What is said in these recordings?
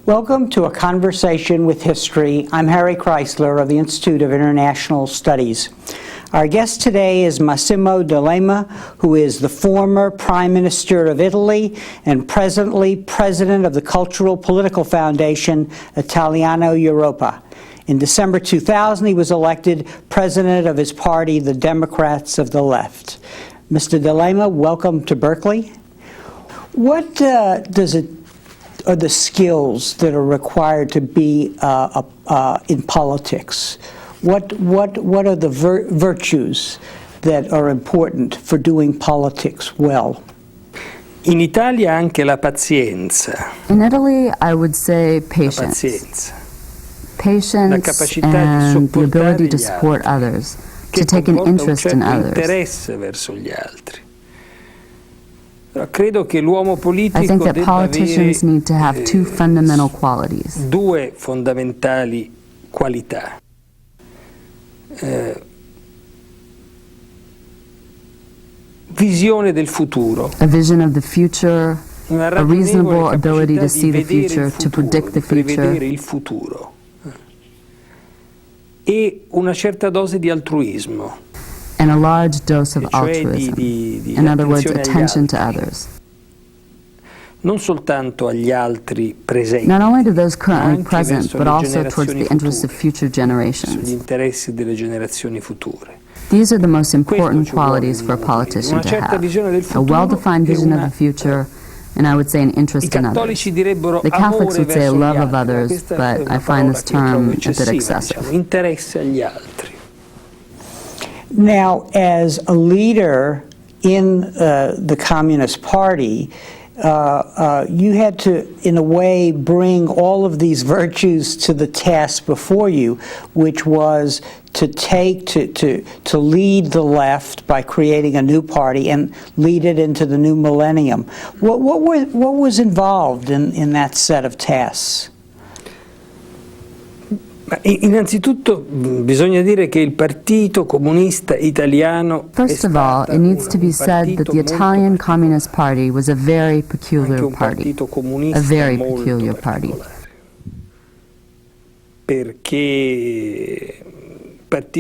Welcome to A Conversation with History. I'm Harry Chrysler of the Institute of International Studies. Our guest today is Massimo D'Alema, who is the former Prime Minister of Italy and presently President of the Cultural Political Foundation Italiano Europa. In December 2000, he was elected president of his party, the Democrats of the Left. Mr. D'Alema, welcome to Berkeley. What are the skills that are required to be in politics? What are the virtues that are important for doing politics well? In Italia anche la pazienza. In Italy, I would say patience. La pazienza. Patience and the ability to support others, to take an interest in others. Interesse verso gli altri. Credo che l'uomo politico I think that politicians need to have two fundamental qualities. Due fondamentali qualità. Visione del futuro. A vision of the future, a reasonable ability to see the future, to predict the future. Prevedere il futuro. E una certa dose di altruismo. And a large dose of altruism. In other words, attention to others. Non soltanto agli altri presenti, not only to those currently present, but also towards the interests of future sugli generations. interessi delle generazioni future. These are the most important qualities for a politician to have. A well-defined vision of the future, and I would say an interest in others. The Catholics would say a love of others, but I find this term a bit excessive. Interesse agli altri. Now, as a leader in the Communist Party, you had to, in a way, bring all of these virtues to the task before you, which was to lead the left by creating a new party and lead it into the new millennium. What was involved in that set of tasks? Innanzitutto bisogna dire che il Partito Comunista Italiano First of all, it needs to be said that the Italian Communist Party was a very peculiar party, a very peculiar party. It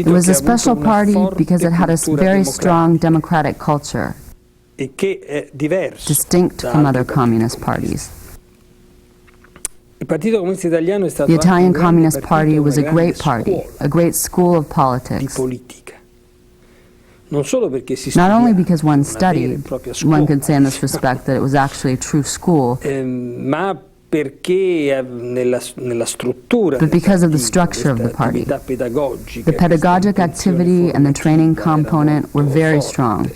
was a special party because it had a very strong democratic culture, distinct from other communist parties. The Italian Communist Party was a great party, a great school of politics. Not only because one studied, one could say in this respect that it was actually a true school, but because of the structure of the party. The pedagogic activity and the training component were very strong.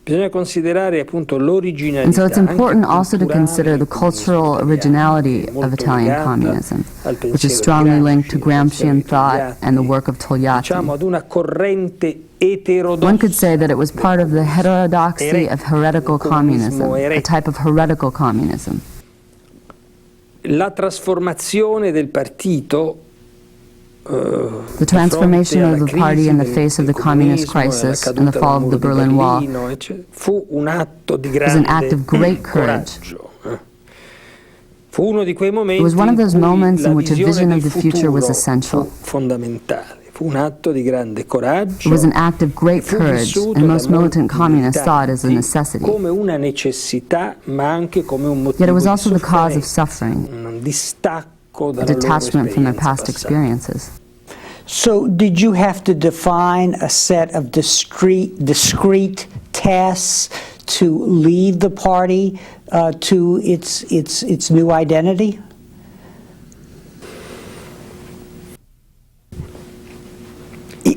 And so it's important also to consider the cultural originality of Italian communism, which is strongly linked to Gramscian thought and the work of Togliatti. One could say that it was part of the heterodoxy of heretical communism, a type of heretical communism. La trasformazione del partito, the transformation of the party in the face of the communist crisis and the fall of the Berlin Wall was an act of great courage. It was one of those moments in which a vision of the future was essential. It was an act of great courage, and most militant communists saw it as a necessity. Yet it was also the cause of suffering, a detachment from their past experiences. So did you have to define a set of discrete tasks to lead the party to its new identity?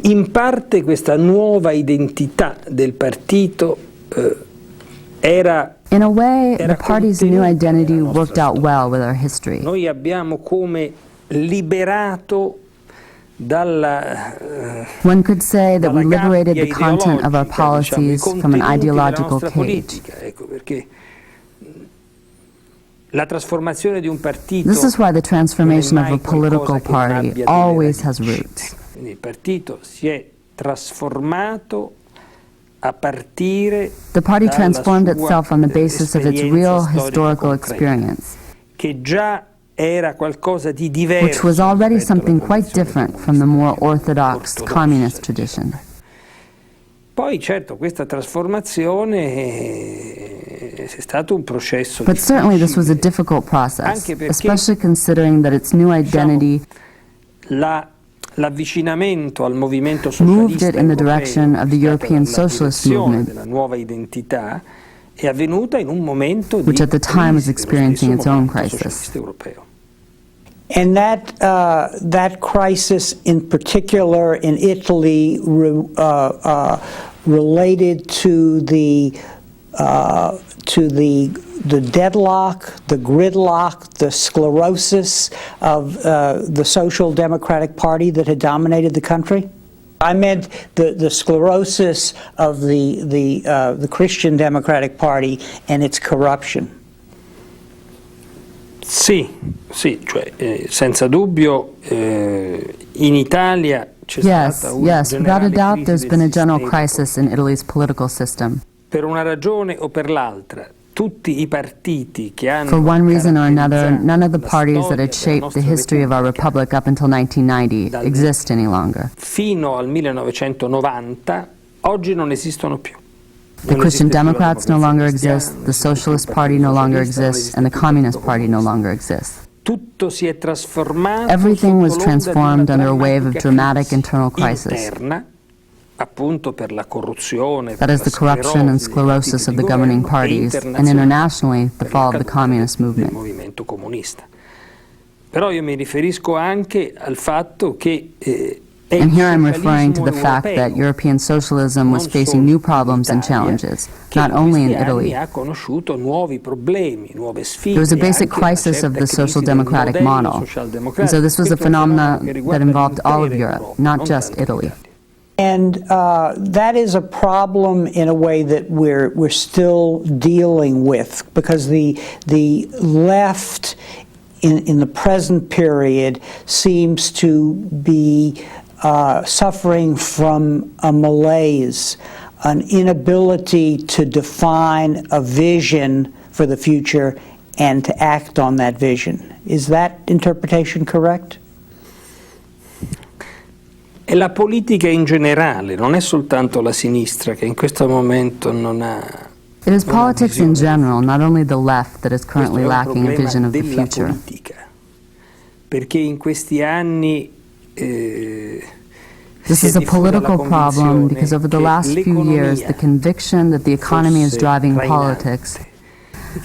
In parte questa nuova identità del partito era. In a way, the party's new identity worked out well with our history. Noi abbiamo come liberato dalla One could say that we liberated the content of our policies from an ideological cage. This is why the transformation of a political party always has roots. Il partito si è trasformato a partire The party transformed itself on the basis of its real historical experience. che già era qualcosa di diverso, which was already rispetto alla something quite tradizione different from the more orthodox ortodossa, communist diciamo. tradition. Poi certo questa trasformazione è stato un processo But certainly this was a difficile, difficult process, anche perché, especially considering that its new identity l'avvicinamento al movimento moved socialista it in the europeo, direction of the stata European la socialist direzione movement, della nuova identità, è avvenuta in un momento which di at the time was crisi dello experiencing stesso its own movimento crisis. socialista europeo. And that crisis in particular in Italy related to the deadlock, the gridlock, the sclerosis of the Social Democratic Party that had dominated the country? I meant the sclerosis of the Christian Democratic Party and its corruption. Sì, cioè senza dubbio in Italia c'è stata una Yes, without a generale doubt crisi there's del been a general sistema. crisis in Italy's political system. Per una ragione o per l'altra, tutti i partiti che hanno For one reason or another, caratterizzato none of the la parties that storia had della shaped the nostra history of our Repubblica republic up until 1990 Dal- exist any longer. fino al 1990 oggi non esistono più. The Christian Democrats no longer exist, the Socialist Party no longer exists, and the Communist Party no longer exists. Tutto si è trasformato. Everything was sotto l'onda di transformed una under a wave of drammatica dramatic crisi internal crisis. interna, appunto per la corruzione, That is the corruption and sclerosis of the governing parties, and internationally, the fall of the communist del movement. movimento comunista. Però io mi riferisco anche al fatto che è And il here I'm referring to the socialismo fact that europeo, European socialism was non facing solo new in problems and Italia, challenges, che not only in questi anni Italy. ha conosciuto nuovi problemi, nuove sfide. There was a basic anche una crisis of certa the crisi social del democratic modello model. socialdemocratico. And so this was a Questo è un phenomenon fenomeno che that riguarda involved all of l'intera Europe, Europa, not non just tanto Italy. l'Italia. And that is a problem in a way that we're still dealing with, because the left in the present period seems to be suffering from a malaise, an inability to define a vision for the future and to act on that vision. Is that interpretation correct? E la politica in generale, non è soltanto la sinistra che in questo momento non ha. It is una politics in visione. general, not only the left, that is currently Questo è un lacking a problema vision of the della future. politica, perché in questi anni This is a political problem because over the last few years, the conviction that the economy is driving politics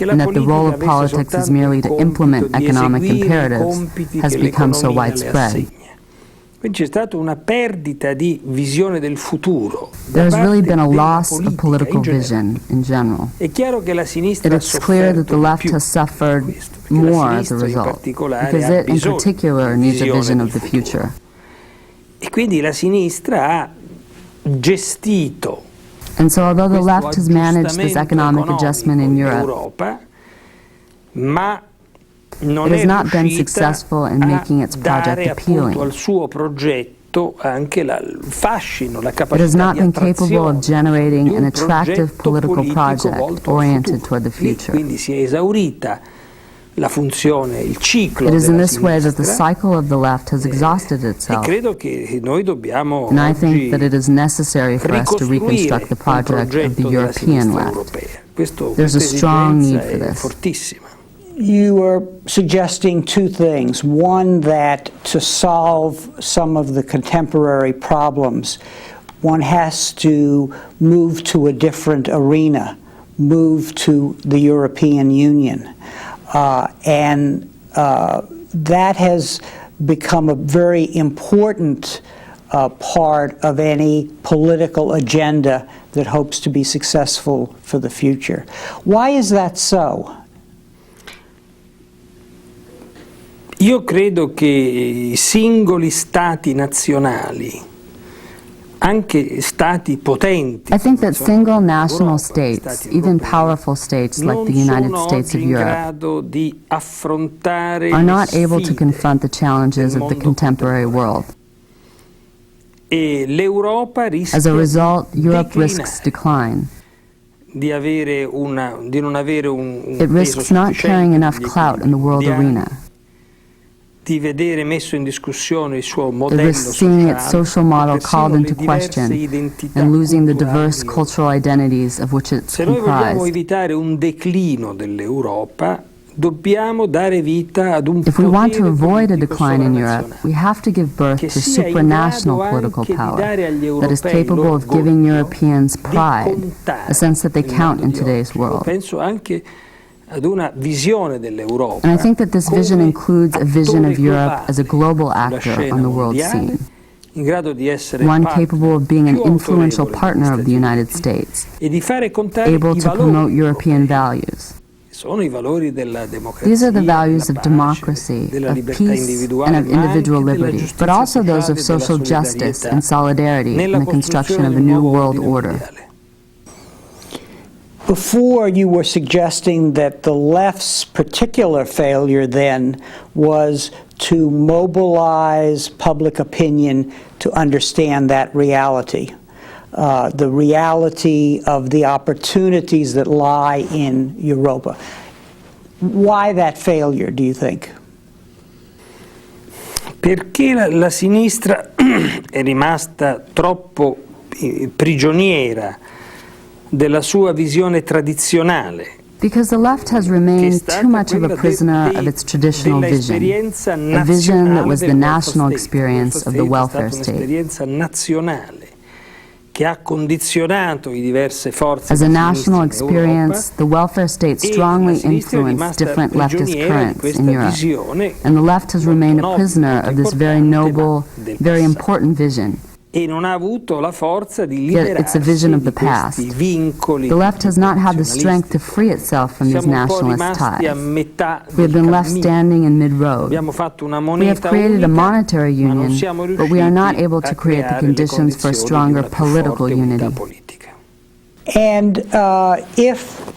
and that the role of politics is merely to implement economic imperatives has become so widespread. Quindi c'è stata una perdita di visione del futuro. There has really been a della loss of politica political in generale. vision in general. È chiaro che la sinistra It ha is clear that the sofferto di left più has suffered di questo, perché la more as a sinistra in result, particolare because ha it in bisogno particular di needs a visione vision del of the futuro. future. E quindi la sinistra ha gestito And so although the questo left has managed this economic aggiustamento adjustment in economico Europe, ma non it has è not been riuscita successful in a making its project dare appunto appealing. al suo progetto anche il fascino, la It has capacità not di been capable of attrazione generating di an un attractive progetto political politico project volto al oriented futuro. toward the Lì, future. quindi si è esaurita la funzione, il ciclo It is in della this way that the sinistra, cycle of the left has exhausted e itself. credo che noi dobbiamo And I oggi think that it is necessary for us to ricostruire reconstruct the un project of progetto the della European sinistra left. europea. There's a Questa strong need esigenza for è this. fortissima. You are suggesting two things. One, that to solve some of the contemporary problems, one has to move to a different arena, move to the European Union. And that has become a very important part of any political agenda that hopes to be successful for the future. Why is that so? Io credo che i singoli stati nazionali, anche stati potenti, I think that come single sono national l'Europa, states, stati even europei, powerful states like non the United sono States of oggi in Europe, grado di affrontare are le not able to sfide confront the challenges del of the mondo contemporary world. e l'Europa rischia As a result, di Europe declinare. risks decline. di non avere un It peso risks not carrying sufficiente enough negli clout in the world equilibri arena. di vedere messo in discussione il suo It modello risks seeing its sociale, social model persino called le into diverse question identità and losing the culturali diverse cultural identities of which it's Se noi vogliamo comprised. evitare un declino dell'Europa, dobbiamo dare vita ad un If we want to potere avoid a politico decline in Europe, sovranazionale we have to give birth che to sia in supranational grado political anche di power dare agli that is europei capable of giving l'orgoglio Europeans di pride, contare a sense that they nel count mondo in di today's oggi. Io world. penso anche ad una visione dell'Europa And I think that this vision come includes a vision of attore Europe as a global globale sulla actor scena on the world mondiale, scene, in grado di essere one partner capable of being an più influential autorevole partner of the degli United Stati Uniti States, e di fare contare able i to valori promote European europei. values. Sono i valori della democrazia, These are the values della of pace, democracy, della of libertà peace, individuale, and of ma anche individual della liberty, giustizia but also those of sociale e della social justice solidarietà and solidarity nella in the construction costruzione of a di un new nuovo world ordine order. mondiale. Before, you were suggesting that the left's particular failure then was to mobilize public opinion to understand that reality, the reality of the opportunities that lie in Europa. Why that failure, do you think? Perché la sinistra è rimasta troppo prigioniera della sua visione tradizionale, Because the left has che è remained stata too much of a quella prisoner of its traditional vision, dell'esperienza a vision that was the nazionale del national welfare state. experience of the welfare È stata state. un'esperienza nazionale che ha condizionato i diverse forze As a di national sinistra in Europa, experience, the welfare state e la strongly sinistra è influenced rimasta different leftist prigioniera di currents questa in Europe, visione and the left has molto remained a nobile, prisoner molto of this very importante, ma noble, del very passato. important vision. E non ha avuto la forza di Yet it's a liberarsi vision of the di questi past. vincoli The left has not had the strength to nazionalisti. free itself from these Siamo un po' nationalist rimasti a ties. metà We have del been left cammino. standing in mid-road. Abbiamo fatto una We have moneta created a unica, monetary ma non union, siamo but we are not riusciti able a to create the creare le conditions for condizioni di stronger una più political forte unità unity. politica. And if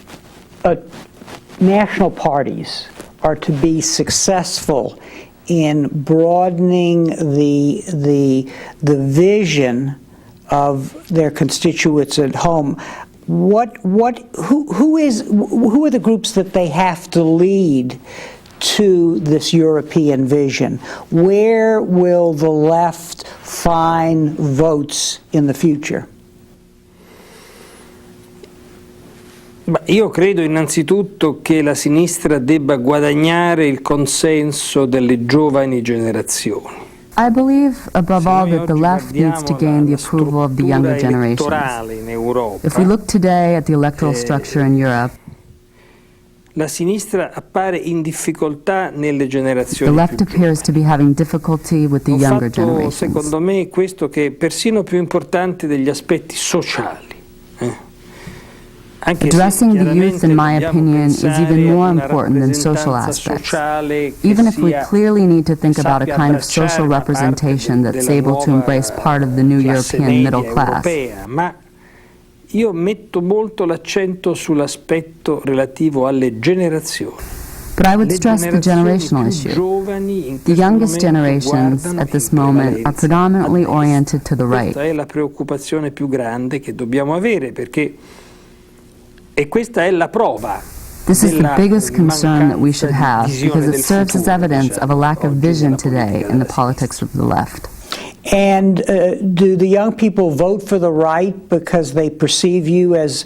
national parties are to be successful in broadening the vision of their constituents at home, who are the groups that they have to lead to this European vision? Where will the left find votes in the future? Ma io credo innanzitutto che la sinistra debba guadagnare il consenso delle giovani generazioni. I believe, above all, that the Noi left oggi needs to guardiamo gain the la approval of the younger struttura generations. elettorale in Europa. If we look today at the electoral structure in Europe, La sinistra appare in difficoltà nelle the generazioni left più appears to be having difficulty with the giovani. Ho younger fatto, generations. secondo me, questo che è persino più importante degli aspetti sociali. Anche se Addressing the chiaramente youth, in my dobbiamo opinion, is pensare even more ad una important than social rappresentanza aspects. sociale che Even if we sia clearly need to think about a sappia kind of abbracciare social una parte representation that's della able to nuova embrace part of the new classe European media middle class. europea, ma io metto molto l'accento sull'aspetto relativo alle generazioni. But I would Le stress the generational più issue. giovani in The questo youngest momento generations guardano at this in moment are prevalenza predominantly a destra. oriented to the right. Questa è la preoccupazione più grande che dobbiamo avere, e questa è la prova This is the della biggest concern that we should mancanza have di visione because it del serves as futuro, evidence of a lack of oggi vision nella today politica in the della politics of the left. And do the young people vote for the right because they perceive you as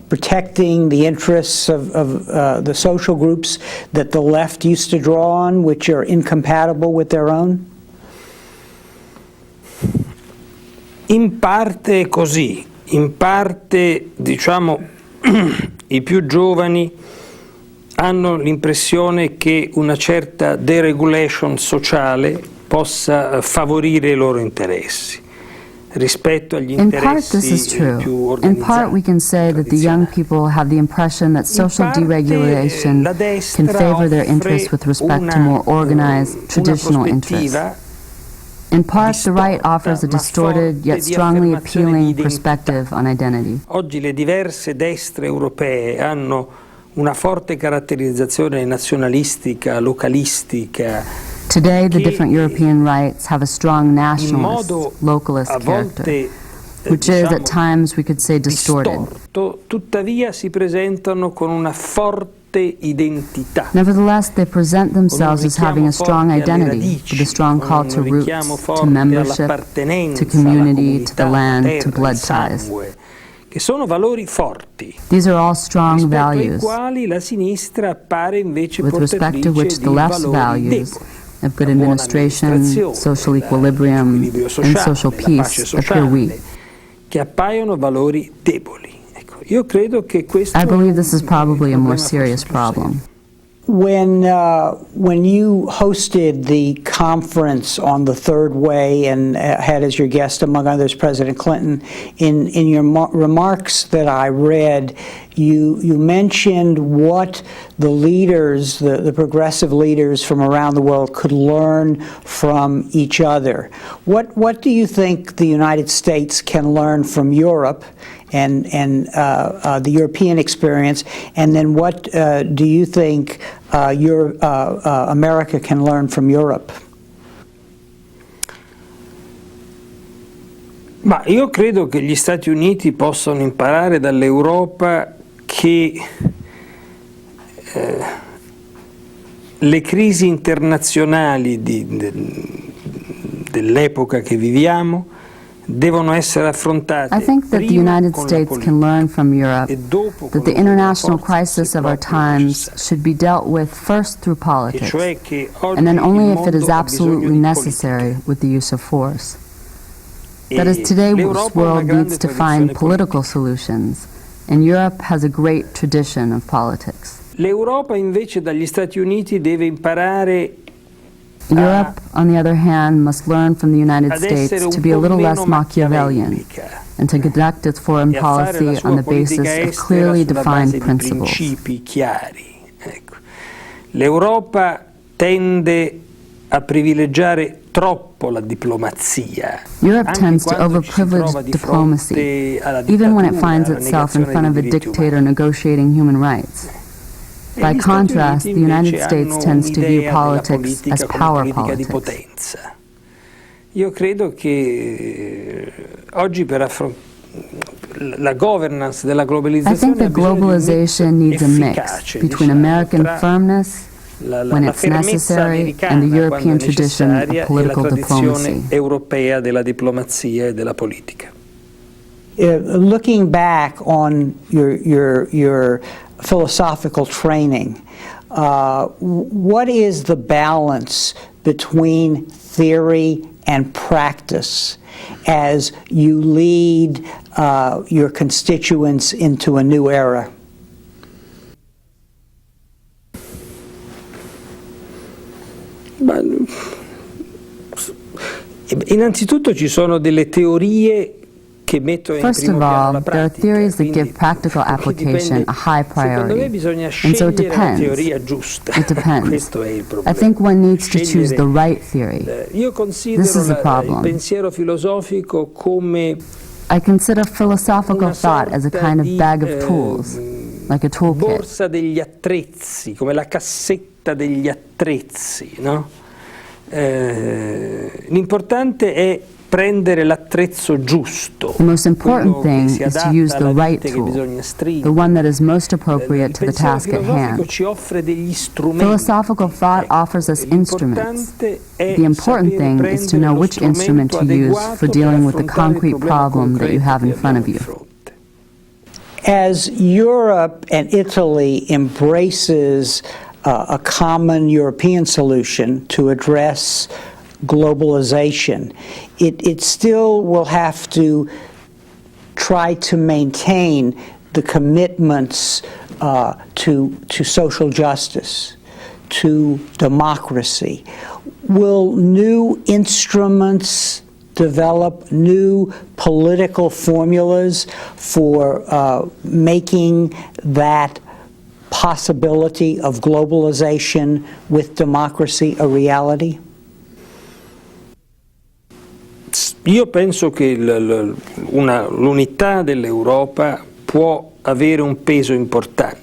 protecting the interests of the social groups that the left used to draw on, which are incompatible with their own? In parte è così, in parte, diciamo, i più giovani hanno l'impressione che una certa deregulation sociale possa favorire i loro interessi rispetto agli In part, this is interessi più true. organizzati. In part, we can say that the young people have the impression that social parte, deregulation la can destra favor their offre interests with respect to more organized, una traditional interests. prospettiva In part, the right distorta, offers a ma distorted forte yet di strongly affermazione appealing di identità. perspective on identity. Oggi le diverse destre europee hanno una forte caratterizzazione nazionalistica, localistica, Today, the che different European rights have a strong in nationalist, modo localist a character. volte which is at times, we could say, distorted. distorto, tuttavia si presentano con una forte identità. Nevertheless, they present themselves as having a strong identity, with a strong call to roots, to membership, to community, to the land, to blood ties. Che sono valori forti, These are all strong rispetto ai values, quali la sinistra appare invece with respect to which portatrice the di left's valori values deboli. of good La buona administration, amministrazione, social equilibrium, l'equilibrio and social la pace peace appear weak. sociale, che appaiono valori deboli. Ecco, io credo che questo I believe this is probably a more problema serious forse più serio. problem. When you hosted the conference on the Third Way and had as your guest, among others, President Clinton, in your remarks that I read, you mentioned what the leaders, the progressive leaders from around the world could learn from each other. What do you think the United States can learn from Europe and the European experience, and then what do you think America can learn from Europe? Ma io credo che gli Stati Uniti possano imparare dall'Europa che le crisi internazionali dell'epoca che viviamo devono essere affrontate I think that the prima United con la States politica can learn from Europe e dopo that con the la international forza crisis se of our proprio times necessario. should be dealt with first through E politics, cioè che oggi and then only il if it mondo is ha bisogno absolutely di necessary politica. with the use of force. E That is, today's l'Europa ha una world grande needs to tradizione find political politica. solutions, and Europe has a great tradition of politics. L'Europa invece dagli Stati Uniti deve imparare Europe, on the other hand, must learn from the United ad States essere to un be a po' little meno less Machiavellian machiavellica and to conduct its foreign e a fare la policy sua on the politica basis of estera clearly sulla defined base di principles. principi chiari. Ecco. L'Europa tende a privilegiare troppo la diplomazia. Europe anche tends to quando ci si trova overprivilege di diplomacy, fronte alla even when it dittatura, finds alla itself in negazione front of a dei diritti dictator umani. negotiating human rights. E By gli Stati contrast, Uniti the United invece States hanno tends to view un'idea della politics politica as come power politica di politics. potenza. Io credo che oggi per la governance della I globalizzazione think that ha bisogno di un mix globalization needs a mix efficace, between diciamo, American tra firmness when la it's fermezza necessary americana and the quando European è tradition necessaria of political e la tradizione diplomacy. europea della diplomazia e della politica. Looking back on your philosophical training, what is the balance between theory and practice as you lead your constituents into a new era? Ma, innanzitutto ci sono delle teorie che mettono in First primo of piano all, la there are pratica, theories that quindi give practical application dipende. a high Secondo me priority. bisogna And so it scegliere la depends. teoria giusta. It depends. Questo è il problema. I think one needs to choose Scegliere- the right theory. Io This considero is the il problem. pensiero filosofico come I consider philosophical una thought as a sorta kind of di, bag of tools, like a toolkit. borsa degli attrezzi, come la cassetta degli attrezzi, no? L'importante è prendere l'attrezzo giusto. The most important quello che thing si is to adatta use the alla right vite che tool, bisogna stringere. the one that is most Il appropriate to the pensiero task at filosofico hand. ci offre degli strumenti. Philosophical thought Ecco, offers us instruments. l'importante è The important sapere thing is to prendere know lo which instrument to strumento use adeguato for per dealing with the affrontare il concrete problema problem that you concreto have in che front of abbiamo you. di fronte. As Europe and Italy embraces a common European solution to address globalization, it still will have to try to maintain the commitments to social justice, to democracy. Will new instruments develop, new political formulas for making that possibility of globalization with democracy a reality? Io penso che l'unità dell'Europa può avere un peso importante.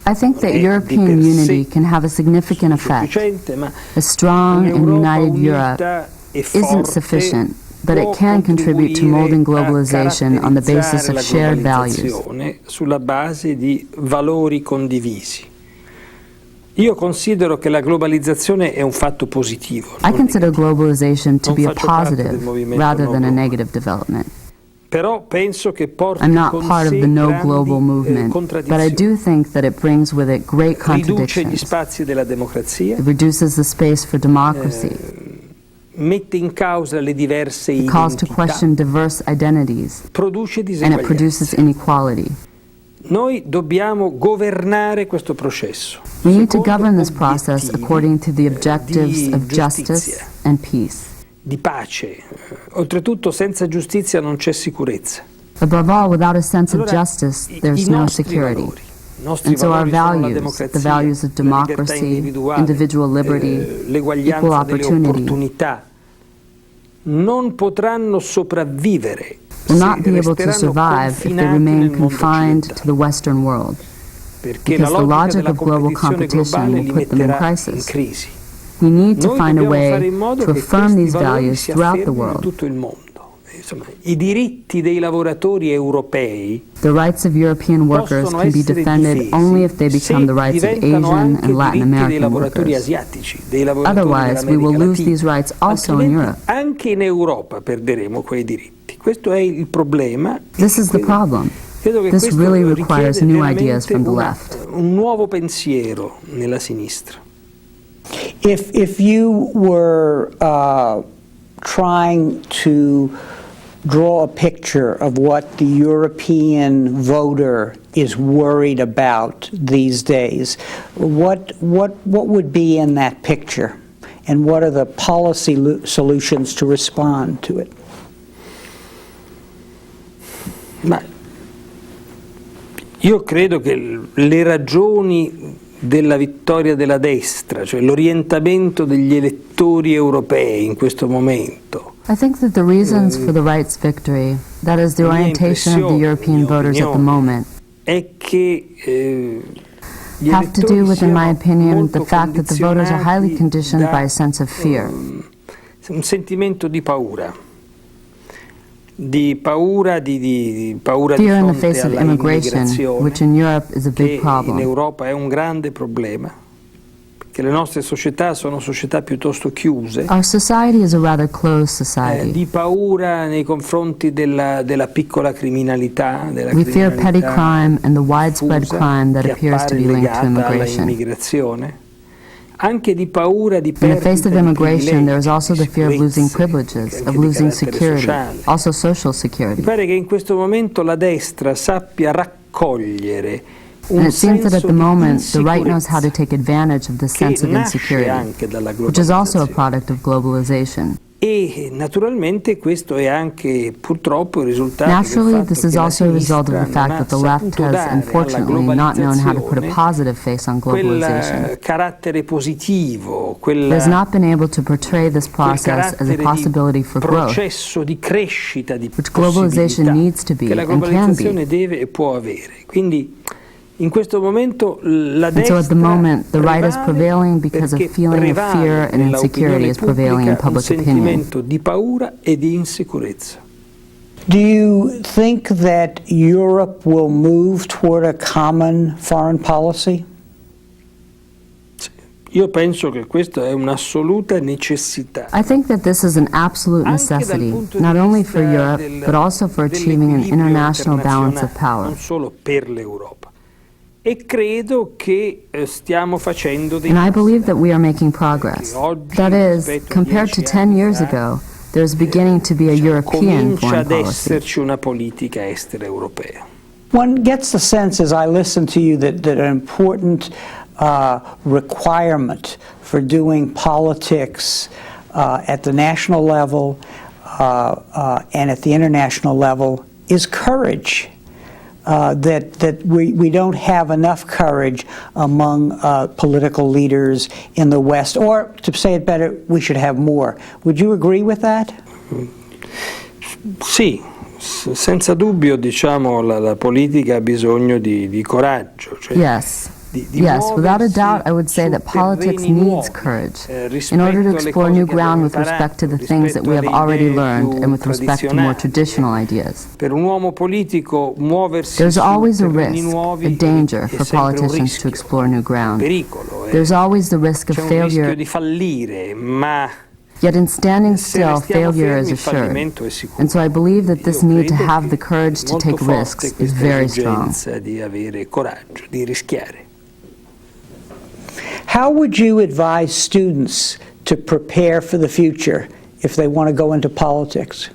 I think that È di European per sé unity can have a significant effect. sufficiente, ma A strong and un'Europa united unita Europe e isn't forte sufficient that it can contribute to molding globalization on the basis of shared values. Sulla base di valori condivisi. Io considero che la globalizzazione è un fatto positivo. I consider globalization to be a Non faccio parte del positive movimento rather no than a global. negative development. Però penso che porti I'm not con part of sé the no grandi, global movement, but I do think that it brings with it great riduce gli contradictions. spazi della democrazia, It reduces the space for democracy. mette in causa le diverse It calls to identità, question diverse identities, produce and it produces diseguaglianze. inequality. Noi dobbiamo governare questo processo. We need to secondo govern this process obiettivi, according to the objectives di of justice giustizia, and peace. di pace. Oltretutto senza giustizia non c'è sicurezza. Above all, without a sense of Allora, justice, i there's no nostri security. valori, i nostri And so our valori sono la values, democrazia, the values of la libertà democracy, individuale, individual liberty, l'eguaglianza equal delle opportunity, opportunità, non potranno sopravvivere will not se be able to resteranno survive if they confinati remain nel mondo confined to occidentale, the Western world, perché because la the logica logic della of global competizione competition globale will li put them in metterà in crisis. crisi. We need to Noi find a dobbiamo fare way in modo to che affirm questi these valori values si throughout the affermino in world. tutto il mondo. Insomma, i diritti dei lavoratori europei The rights of European workers possono can be essere defended difesi only if they se become the rights of diventano Asian anche and Latin diritti dei American lavoratori workers. asiatici, dei lavoratori Otherwise, we will dell'America lose these Latina. rights also in Altrimenti Europe. anche in Europa perderemo quei diritti. Questo è il problema. This is the problem. Credo che This questo really requires richiede new veramente ideas from the left. un nuovo pensiero nella sinistra. If you were trying to draw a picture of what the European voter is worried about these days, what would be in that picture? And what are the policy solutions to respond to it? Ma io credo che le ragioni della vittoria della destra, cioè l'orientamento degli elettori europei in questo momento, I think that the reasons for the right's victory, that is the la mia orientation of the impressione, European la mia voters at the opinione, moment, è che gli have to do elettori with, in my siano opinion, molto the fact that the voters are highly conditioned da by a sense of fear. Un sentimento di paura. Di paura di Fear in the fronte face of alla immigration, immigrazione, which in Europe is a che big in problem. Europa è un grande problema, perché le nostre società sono società piuttosto chiuse, Our society is a rather closed society. di paura nei confronti della piccola criminalità, della We fear petty criminalità crime and the widespread diffusa, crime that che appears to appare be linked to legata alla immigration. immigrazione, anche di paura di In the perdita face of di immigration, there is also privilegi, the fear of losing sicurezze, privileges, anche of di losing carattere security, sociale. also social Mi security. pare che in questo momento la destra sappia raccogliere And un it seems that at senso the di moment, the right knows how to insicurezza take advantage of this che sense of nasce insecurity, anche dalla which is also a globalizzazione. product of globalization. E naturalmente questo è anche purtroppo il risultato Naturally, del fatto this is che la also a result of sinistra the fact non ha that the left saputo has dare alla unfortunately not known how to put a globalizzazione positive face on globalization. quel carattere positivo, It has not been able to portray this quel process as a carattere di possibility for growth, processo di crescita, di which globalization possibilità needs to be che la and can globalizzazione be. deve e può avere. Quindi in questo momento la And so destra at the moment, the right is prevailing because a perché feeling of prevale fear and insecurity nell'opinione is prevailing in pubblica un public opinion. sentimento di paura e di insicurezza. Do you think that Europe will move toward a common foreign policy? Io penso che questa è un'assoluta necessità. I think that this is an absolute Anche dal necessity, punto di not only vista for Europe, but also for achieving an dell'equilibrio international balance of internazionale, power. non solo per l'Europa. E credo che stiamo facendo dei And I believe passi. that we are making progress. That is, compared to 10 years ago, there's beginning to be a European Comincia foreign ad policy. esserci una politica estera europea. One gets the sense as I listen to you that an important requirement for doing politics at the national level and at the international level is courage. That we don't have enough courage among political leaders in the West, or to say it better, we should have more. Would you agree with that? Sì, senza dubbio, diciamo, la politica ha bisogno di coraggio. Cioè, Yes, Yes, without a doubt, I would say that politics needs courage in order to explore new ground with respect to the things that we have already learned and with respect to more traditional ideas. There's always a risk, a danger for politicians to explore new ground. There's always the risk of failure, yet in standing still, failure is assured. And so I believe that this need to have the courage to take risks is very strong. How would you advise students to prepare for the future if they want to go into politics?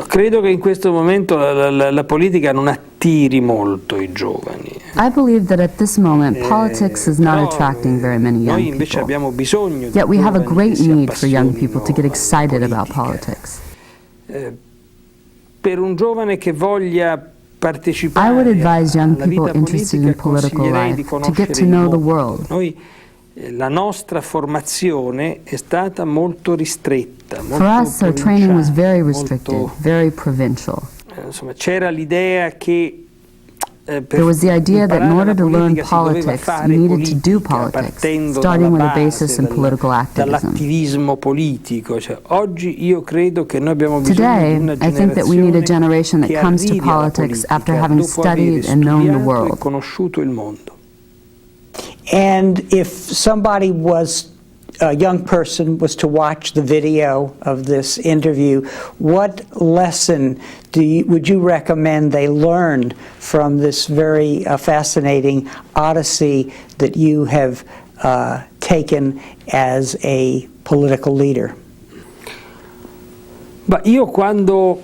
Credo che in questo momento la politica non attiri molto i giovani. I believe that at this moment politics is not attracting very many young Noi invece people. abbiamo bisogno di Yet we have a giovani great che si need for young people to get appassionino excited alla about politica. politics. Per un giovane che voglia partecipare I would advise young alla people vita interested in politica, political consiglierei di life to conoscere get to il know the mondo. world. Noi, la nostra formazione è stata molto ristretta, molto For us, our training was very restricted, molto, very provincial. insomma, c'era l'idea che There was the idea that in order to learn politics, you needed to do politics, starting with a basis in political activism. dall'attivismo politico. Cioè, oggi io credo che noi abbiamo bisogno Today, di una I think that we need a generation that che comes to arrivi alla politics politica after having dopo aver studied and known the studiato e world. conosciuto il mondo. And if somebody was, a young person was to watch the video of this interview, what lesson would you recommend they learned from this very fascinating odyssey that you have taken as a political leader? Ma io quando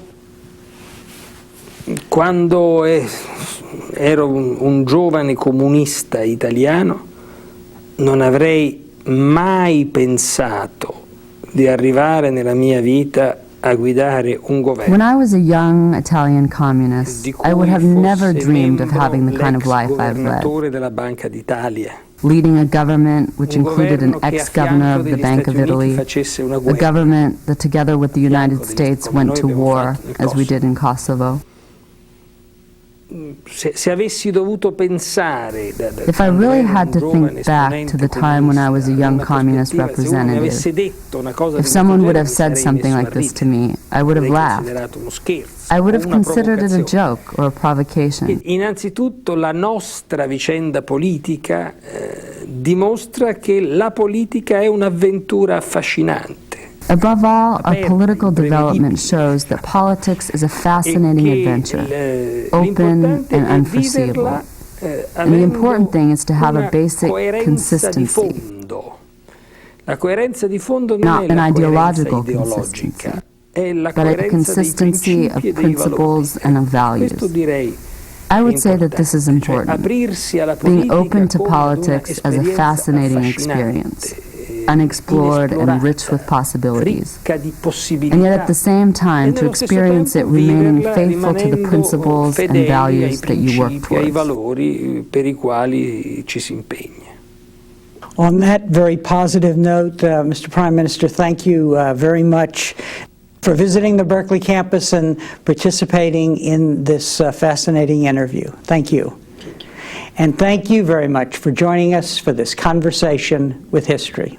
ero un giovane comunista italiano non avrei mai pensato di arrivare nella mia vita a guidare un governo. When I was a young Italian communist, I would have never dreamed of having the kind of life I've led. Governatore della Banca d'Italia. Leading a government which included an ex-governor of the Bank of Italy, a government that together with the United States went to war, as we did in Kosovo. Se avessi dovuto pensare If I really had to think back to the time when I was a young communist representative, if someone would have said something like this to me, I would have laughed. I would have considered it a joke or a provocation. Innanzitutto la nostra vicenda politica dimostra che la politica è un'avventura affascinante. Above all, our political development shows that politics is a fascinating adventure, open and unforeseeable. And the important thing is to have a basic consistency, not an ideological consistency, but a consistency of principles and of values. I would say that this is important, being open to politics as a fascinating experience, unexplored and rich with possibilities, and yet at the same time to experience it remaining faithful to the principles and values that you work towards. On that very positive note, Mr. Prime Minister, thank you very much for visiting the Berkeley campus and participating in this fascinating interview. Thank you. And thank you very much for joining us for this conversation with history.